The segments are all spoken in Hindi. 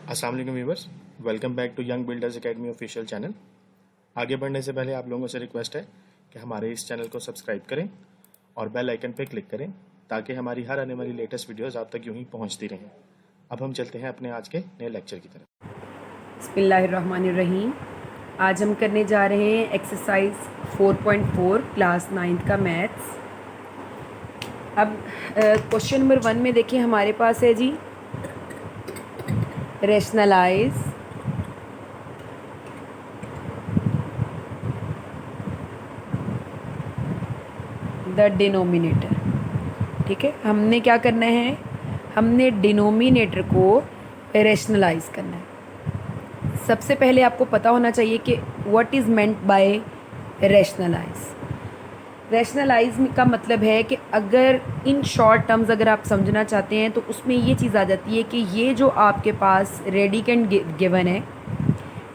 अस्सलाम वालेकुम viewers, welcome back to Young Builders Academy official channel. आगे बढ़ने से पहले आप लोगों से रिक्वेस्ट है कि हमारे इस चैनल को सब्सक्राइब करें और बेल आइकन पर क्लिक करें ताकि हमारी हर आने वाली लेटेस्ट वीडियोस आप तक यूं ही पहुंचती रहें। अब हम चलते हैं अपने आज के नए लेक्चर की तरफ। बिस्मिल्लाहिर्रहमानिर्रहीम। आज हम करने जा रहे हैं एक्सरसाइज 4.4 क्लास 9th का मैथ्स। अब क्वेश्चन नंबर 1 में देखिए हमारे पास है जी, रैशनलाइज द डिनोमिनेटर। ठीक है, हमने क्या करना है, हमने डिनोमिनेटर को रैशनलाइज करना है। सबसे पहले आपको पता होना चाहिए कि what is meant by rationalise. Rationalise का मतलब है कि अगर इन शॉर्ट टर्म्स अगर आप समझना चाहते हैं तो उसमें ये चीज़ आ जाती है कि ये जो आपके पास रेडिकेंड गिवन है,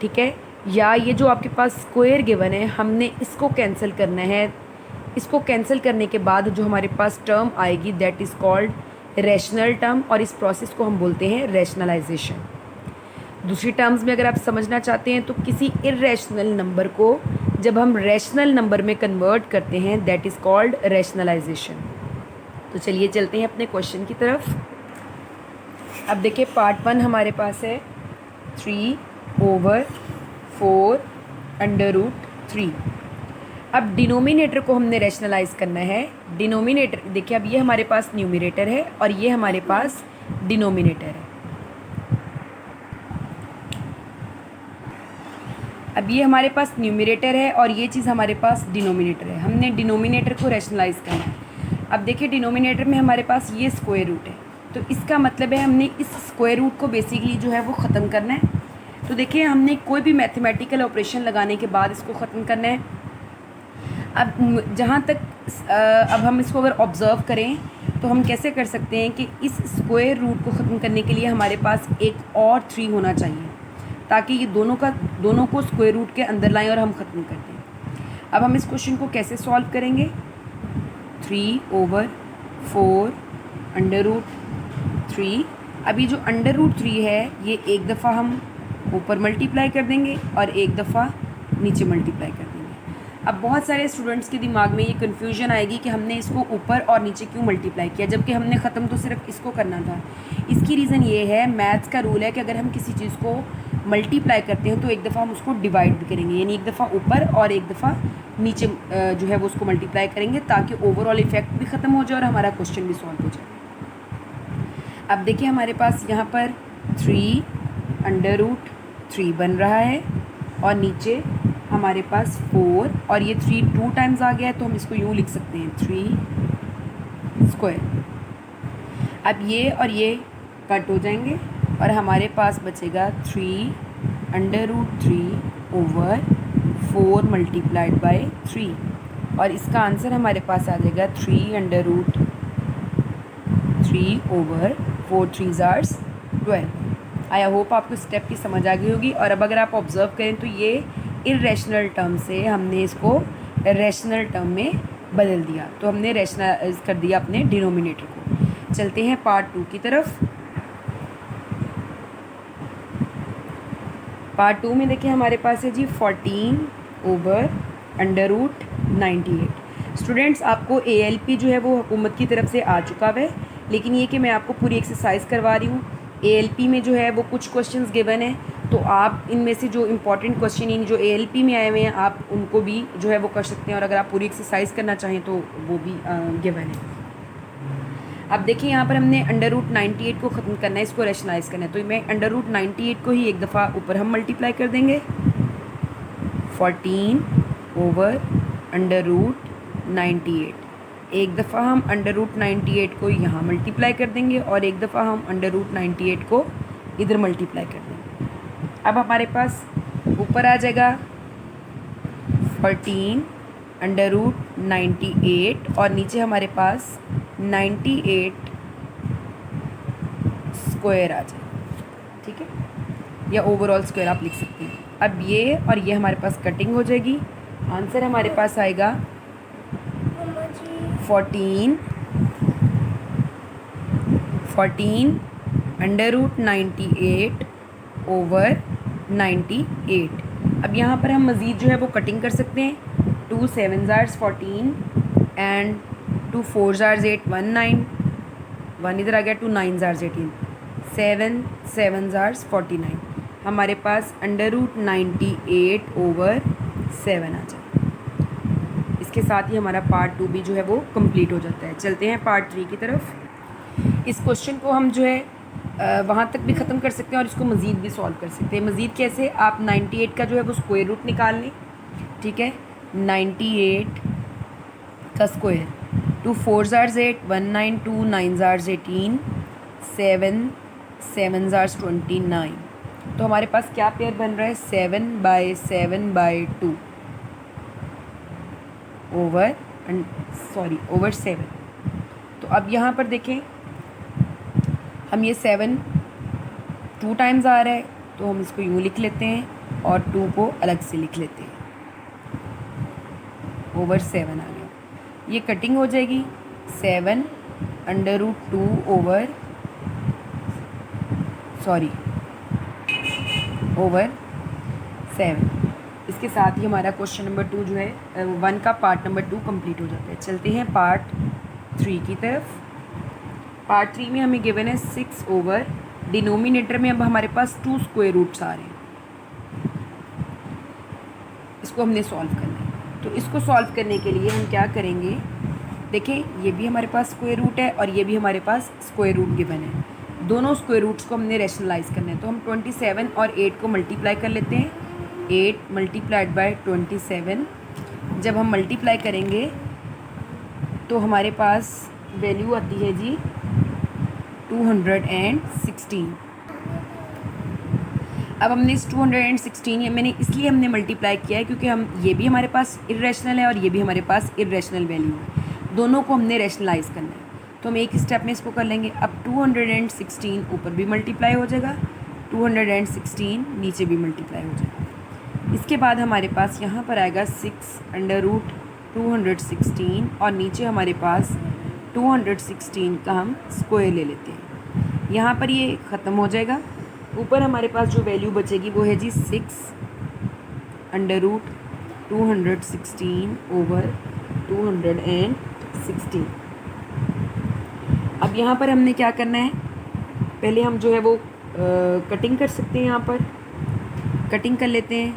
ठीक है, या ये जो आपके पास स्क्वायर गिवन है, हमने इसको कैंसिल करना है। इसको कैंसिल करने के बाद जो हमारे पास टर्म आएगी that is called rational term, और इस प्रोसेस को हम बोलते हैं रैशनलाइजेशन। दूसरी टर्म्स में अगर आप समझना चाहते हैं तो किसी इर्रेशनल नंबर को जब हम रैशनल नंबर में कन्वर्ट करते हैं दैट इज़ कॉल्ड रैशनलाइजेशन। तो चलिए चलते हैं अपने क्वेश्चन की तरफ। अब देखिए पार्ट 1 हमारे पास है 3/4 √3। अब डिनोमिनेटर को हमने रैशनलाइज करना है। डिनोमिनेटर देखिए, अब ये हमारे पास न्यूमरेटर है और ये हमारे पास डिनोमिनेटर है। अब ये हमारे पास न्यूमरेटर है और ये चीज़ हमारे पास डिनोमिनेटर है। हमने डिनोमिनेटर को रैशनलाइज करना है। अब देखिए डिनोमिनेटर में हमारे पास ये स्क्वायर रूट है, तो इसका मतलब है हमने इस स्क्वायर रूट को बेसिकली जो है वो ख़त्म करना है। तो देखिए हमने कोई भी मैथमेटिकल ऑपरेशन लगाने के बाद इसको ख़त्म करना है। अब जहाँ तक अब हम इसको अगर ऑब्ज़र्व करें तो हम कैसे कर सकते हैं कि इस स्क्वायर रूट को ख़त्म करने के लिए हमारे पास एक और 3 होना चाहिए ताकि ये दोनों को स्क्वायर रूट के अंदर लाएं और हम ख़त्म कर दें। अब हम इस क्वेश्चन को कैसे सॉल्व करेंगे, 3/4 √3। अभी जो √3 है ये एक दफ़ा हम ऊपर मल्टीप्लाई कर देंगे और एक दफ़ा नीचे मल्टीप्लाई कर देंगे। अब बहुत सारे स्टूडेंट्स के दिमाग में ये कन्फ्यूजन आएगी कि हमने इसको ऊपर और नीचे क्यों मल्टीप्लाई किया जबकि हमने ख़त्म तो सिर्फ इसको करना था। इसकी रीज़न ये है, मैथ्स का रूल है कि अगर हम किसी चीज़ को मल्टीप्लाई करते हैं तो एक दफ़ा हम उसको डिवाइड भी करेंगे, यानी एक दफ़ा ऊपर और एक दफ़ा नीचे जो है वो उसको मल्टीप्लाई करेंगे ताकि ओवरऑल इफेक्ट भी ख़त्म हो जाए और हमारा क्वेश्चन भी सॉल्व हो जाए। अब देखिए हमारे पास यहाँ पर 3/√3 बन रहा है और नीचे हमारे पास 4 और ये 3 2 टाइम्स आ गया है तो हम इसको यूँ लिख सकते हैं 3 स्क्वायर। अब ये और ये कट हो जाएंगे और हमारे पास बचेगा 3/√3/4 मल्टीप्लाइड बाय 3 और इसका आंसर हमारे पास आ जाएगा 3/√3/4 3s are 12। आई होप आपको स्टेप की समझ आ गई होगी। और अब अगर आप ऑब्ज़र्व करें तो ये इर्रेशनल टर्म से हमने इसको रैशनल टर्म में बदल दिया, तो हमने रैशनलाइज कर दिया अपने डिनोमिनेटर को। चलते हैं पार्ट 2 की तरफ। पार्ट 2 में देखिए हमारे पास है जी 14/√98। स्टूडेंट्स आपको ALP जो है वो हुकूमत की तरफ से आ चुका है, लेकिन ये कि मैं आपको पूरी एक्सरसाइज करवा रही हूँ। ALP में जो है वो कुछ क्वेश्चंस गिवन है, तो आप इनमें से जो इम्पॉर्टेंट क्वेश्चन इन जो ALP में आए हुए हैं आप उनको भी जो है वो कर सकते हैं, और अगर आप पूरी एक्सरसाइज करना चाहें तो वो भी गिवन है। अब देखिए यहाँ पर हमने √98 को ख़त्म करना है, इसको रैशनलाइज करना है, तो मैं √98 को ही एक दफ़ा ऊपर हम मल्टीप्लाई कर देंगे। 14/√98 एक दफ़ा हम √98 को यहाँ मल्टीप्लाई कर देंगे और एक दफ़ा हम √98 को इधर मल्टीप्लाई कर देंगे। अब हमारे पास ऊपर आ जाएगा 14/√98 और नीचे हमारे पास 98 स्क्वायर आ जाएगा, ठीक है, या ओवरऑल स्क्वायर आप लिख सकते हैं। अब ये और ये हमारे पास कटिंग हो जाएगी, आंसर हमारे पास आएगा 14 √98 ओवर 98। अब यहाँ पर हम मज़ीद जो है वो कटिंग कर सकते हैं। 2 7 ज़ार्स 14 एंड 2 4 ज़ार्स 8 1 9 1 इधर आ गया, 2 9 ज़ार्स 18 7 7 ज़ार्स 49। हमारे पास √98 ओवर 7 आ जाए। इसके साथ ही हमारा पार्ट 2 भी जो है वो कंप्लीट हो जाता है। चलते हैं पार्ट 3 की तरफ। इस क्वेश्चन को हम जो है वहाँ तक भी ख़त्म कर सकते हैं और इसको मज़ीद भी सॉल्व कर सकते हैं। मज़ीद कैसे, आप 98 का जो है वो स्क्वायर रूट निकाल लें। ठीक है, 98 का स्क्वायर, 2 4 ज़ार्स 8 1 9 2 9 ज़ार्स 18 7 7 ज़ार्स 29। तो हमारे पास क्या पेयर बन रहा है, 7/7/2 ओवर ओवर 7। तो अब यहाँ पर देखें, हम ये 7 2 टाइम्स आ रहा है तो हम इसको यूँ लिख लेते हैं और 2 को अलग से लिख लेते हैं। ओवर 7 आ गया, ये कटिंग हो जाएगी। 7 √2 ओवर ओवर 7। इसके साथ ही हमारा क्वेश्चन नंबर 2 जो है 1 का पार्ट नंबर 2 कंप्लीट हो जाता है। चलते हैं पार्ट 3 की तरफ। पार्ट 3 में हमें गिवन है 6 ओवर, डिनोमिनेटर में अब हमारे पास 2 स्क्वायर रूट्स आ रहे हैं। इसको हमने सॉल्व करना है। तो इसको सॉल्व करने के लिए हम क्या करेंगे, देखें ये भी हमारे पास स्क्वायर रूट है और ये भी हमारे पास स्क्वायर रूट गिवन है। दोनों स्क्वायर रूट्स को हमने रैशनलाइज करना है। तो हम 27 और 8 को मल्टीप्लाई कर लेते हैं। 8 मल्टीप्लाइड बाय 27, जब हम मल्टीप्लाई करेंगे तो हमारे पास वैल्यू आती है जी 216। अब हमने इस 216, ये मैंने इसलिए हमने मल्टीप्लाई किया है क्योंकि हम ये भी हमारे पास इर्रेशनल है और ये भी हमारे पास इर्रेशनल वैल्यू है। दोनों को हमने रैशनलाइज करना है। तो हम एक स्टेप में इसको कर लेंगे। अब 216 ऊपर भी मल्टीप्लाई हो जाएगा, 216 नीचे भी मल्टीप्लाई हो जाएगा। इसके बाद हमारे पास यहाँ पर आएगा 6√216 और नीचे हमारे पास 216 का हम स्क्वायर ले लेते हैं। यहाँ पर ये ख़त्म हो जाएगा। ऊपर हमारे पास जो वैल्यू बचेगी वो है जी 6√216 ओवर 216। अब यहाँ पर हमने क्या करना है, पहले हम जो है वो कटिंग कर सकते हैं। यहाँ पर कटिंग कर लेते हैं।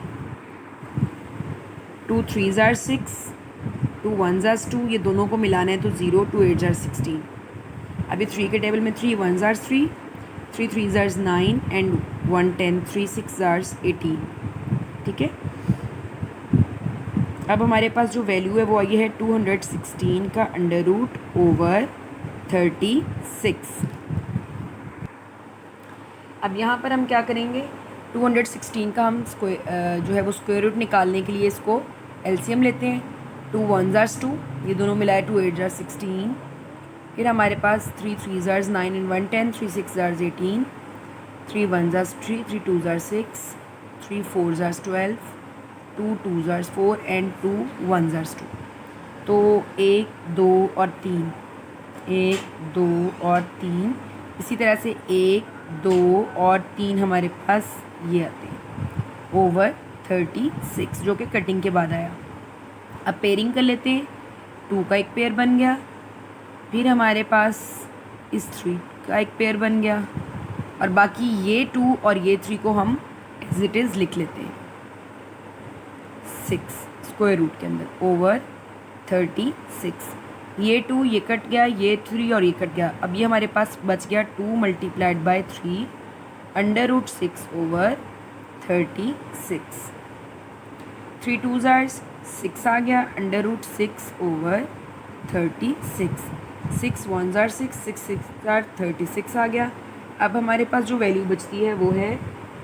2 3 ज़ार 6, 2 1 ज़ार 2, ये दोनों को मिलाना है तो 0, 2 8 ज़ार 16। अभी 3 के टेबल में 3 1 ज़ार 3, 3 3 ज़ार्स 9 एंड 1 10, 3 6 ज़ार्स 18। ठीक है, अब हमारे पास जो वैल्यू है वो आई है 216 का अंडर रूट ओवर 36। अब यहाँ पर हम क्या करेंगे, 216 का हम जो है वो स्क्वायर रूट निकालने के लिए इसको एलसीएम लेते हैं। 2 1 ज़ार्स 2, ये दोनों मिलाए 2 8 ज़ार 16। फिर हमारे पास 3 3 ज़ार्स 9 एंड 1 10, 3 6 ज़ार्स 18, 3 1 ज़ार्स 3, 3 2 ज़ार्स 6, 3 4 ज़ार्स 12, 2 2 ज़ार्स 4 एंड 2 1 ज़ार्स 2। तो 1 2 और 3, 1 2 और 3, इसी तरह से 1 2 और 3 हमारे पास ये आते हैं ओवर 36, जो कि कटिंग के बाद आया। अब पेयरिंग कर लेते हैं। 2 का एक पेयर बन गया, फिर हमारे पास इस 3 का एक पेयर बन गया और बाकी ये 2 और ये 3 को हम एज इट इज़ लिख लेते हैं 6 स्क्वायर रूट के अंदर ओवर 36। ये 2 ये कट गया, ये 3 और ये कट गया। अब ये हमारे पास बच गया 2 multiplied by 3 under root 6 over 36। 3 2 ज़ार्स 6 आ गया, अंडर रूट 6 ओवर 36। 6 1 ज़ार 6, 6 6 ज़ार 36 आ गया। अब हमारे पास जो वैल्यू बचती है वो है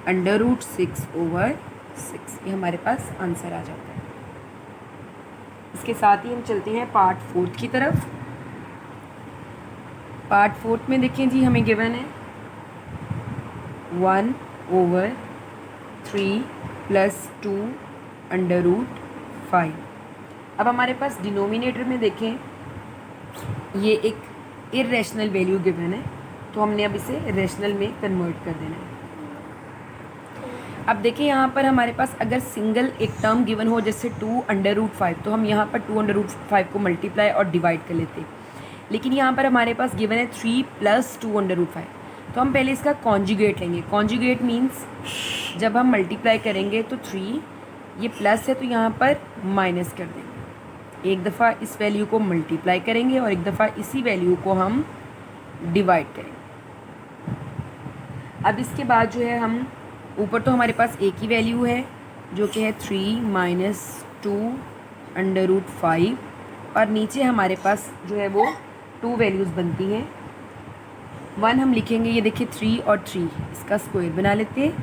अंडर रूट 6 ओवर 6। ये हमारे पास आंसर आ जाता है। इसके साथ ही हम चलते हैं पार्ट 4 की तरफ। पार्ट 4 में देखें जी, हमें गिवन है 1 ओवर 3 + 2 अंडर रूट 5। अब हमारे पास डिनोमिनेटर में देखें, ये एक इर्रेशनल वैल्यू गिवन है तो हमने अब इसे रैशनल में कन्वर्ट कर देना है। अब देखिए यहाँ पर हमारे पास अगर सिंगल एक टर्म गिवन हो जैसे 2√5, तो हम यहाँ पर 2√5 को मल्टीप्लाई और डिवाइड कर लेते। लेकिन यहाँ पर हमारे पास गिवन है 3 + 2√5, तो हम पहले इसका कॉन्जुगेट लेंगे। कॉन्जुगेट मीन्स जब हम मल्टीप्लाई करेंगे तो 3, ये प्लस है तो यहाँ पर माइनस कर देंगे। एक दफ़ा इस वैल्यू को मल्टीप्लाई करेंगे और एक दफ़ा इसी वैल्यू को हम डिवाइड करेंगे। अब इसके बाद जो है हम ऊपर तो हमारे पास एक ही वैल्यू है जो कि है 3 - 2√5, और नीचे हमारे पास जो है वो 2 वैल्यूज़ बनती हैं। 1 हम लिखेंगे, ये देखिए 3 और 3, इसका स्क्वायर बना लेते हैं,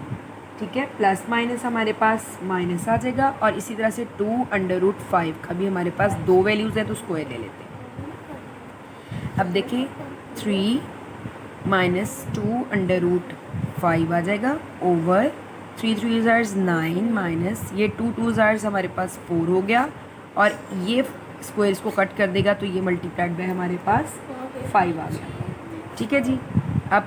ठीक है। प्लस माइनस हमारे पास माइनस आ जाएगा, और इसी तरह से 2√5 का भी हमारे पास 2 वैल्यूज़ हैं तो स्क्वायर ले लेते हैं। अब देखिए 3 - 2√5 आ जाएगा ओवर 3 3 ज़ार्स 9 माइनस ये 2 2 ज़ार्स हमारे पास 4 हो गया, और ये स्क्वायर इसको कट कर देगा तो ये मल्टीप्लाइड बाय हमारे पास 5 आ गया, ठीक है जी। अब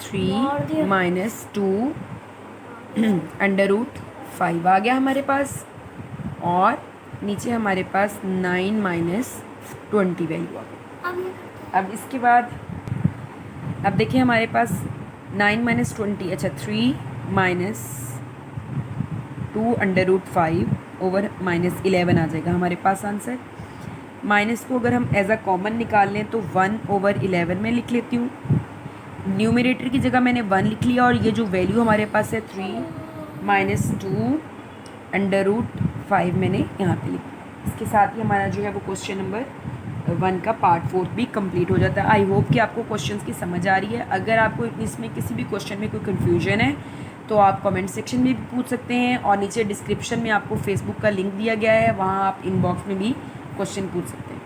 3 - 2√5 आ गया हमारे पास, और नीचे हमारे पास 9 - 20 वैल्यू आ गई। अब इसके बाद अब देखिए हमारे पास 9 - 20, अच्छा 3 - 2√5 ओवर -11 आ जाएगा हमारे पास आंसर। माइनस को अगर हम एज अ कॉमन निकाल लें तो 1/11 में लिख लेती हूँ। न्यूमरेटर की जगह मैंने 1 लिख लिया, और ये जो वैल्यू हमारे पास है 3 - 2√5 मैंने यहाँ पे लिखा। इसके साथ ही हमारा जो है वो क्वेश्चन नंबर 1 का पार्ट 4 भी कंप्लीट हो जाता है। आई होप कि आपको क्वेश्चंस की समझ आ रही है। अगर आपको इसमें किसी भी क्वेश्चन में कोई कन्फ्यूजन है तो आप कमेंट सेक्शन में भी पूछ सकते हैं, और नीचे डिस्क्रिप्शन में आपको फेसबुक का लिंक दिया गया है, वहाँ आप इनबॉक्स में भी क्वेश्चन पूछ सकते हैं।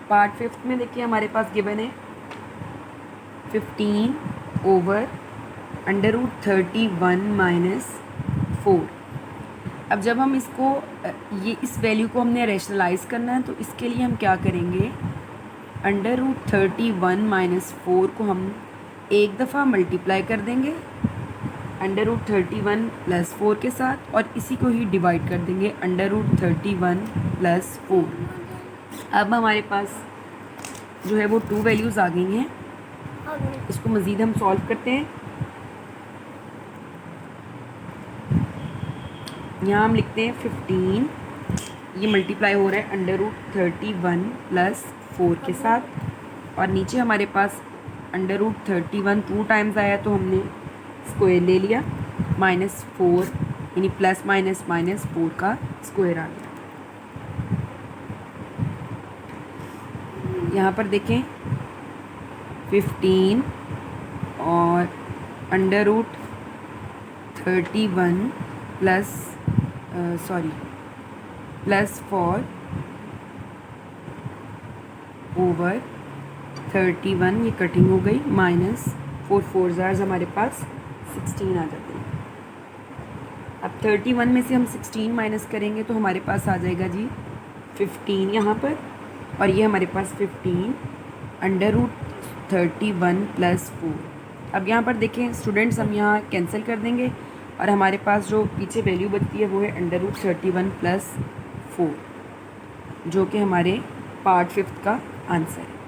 पार्ट 5 में देखिए हमारे पास गिवन है 15 ओवर √31 - 4। अब जब हम इसको इस वैल्यू को हमने रैशनलाइज करना है तो इसके लिए हम क्या करेंगे, √31 - 4 को हम एक दफ़ा मल्टीप्लाई कर देंगे √31 + 4 के साथ, और इसी को ही डिवाइड कर देंगे √31 + 4। अब हमारे पास जो है वो 2 वैल्यूज़ आ गई हैं। इसको मज़ीद हम सॉल्व करते हैं। यहाँ हम लिखते हैं 15, ये मल्टीप्लाई हो रहा है √31 + 4 के साथ, और नीचे हमारे पास √31 2 टाइम्स आया तो हमने स्क्वायर ले लिया, -4 यानी प्लस माइनस -4 का स्क्वायर आ गया। यहाँ पर देखें 15 और √31 +4 ओवर 31, ये कटिंग हो गई, -4 4 ज़ार्स हमारे पास 16 आ जाते हैं। अब 31 में से हम 16 माइनस करेंगे तो हमारे पास आ जाएगा जी 15 यहाँ पर, और ये हमारे पास 15 √31 + 4। अब यहाँ पर देखें स्टूडेंट्स, हम यहाँ कैंसिल कर देंगे और हमारे पास जो पीछे वैल्यू बचती है वो है √31 + 4, जो कि हमारे पार्ट 5 का आंसर है।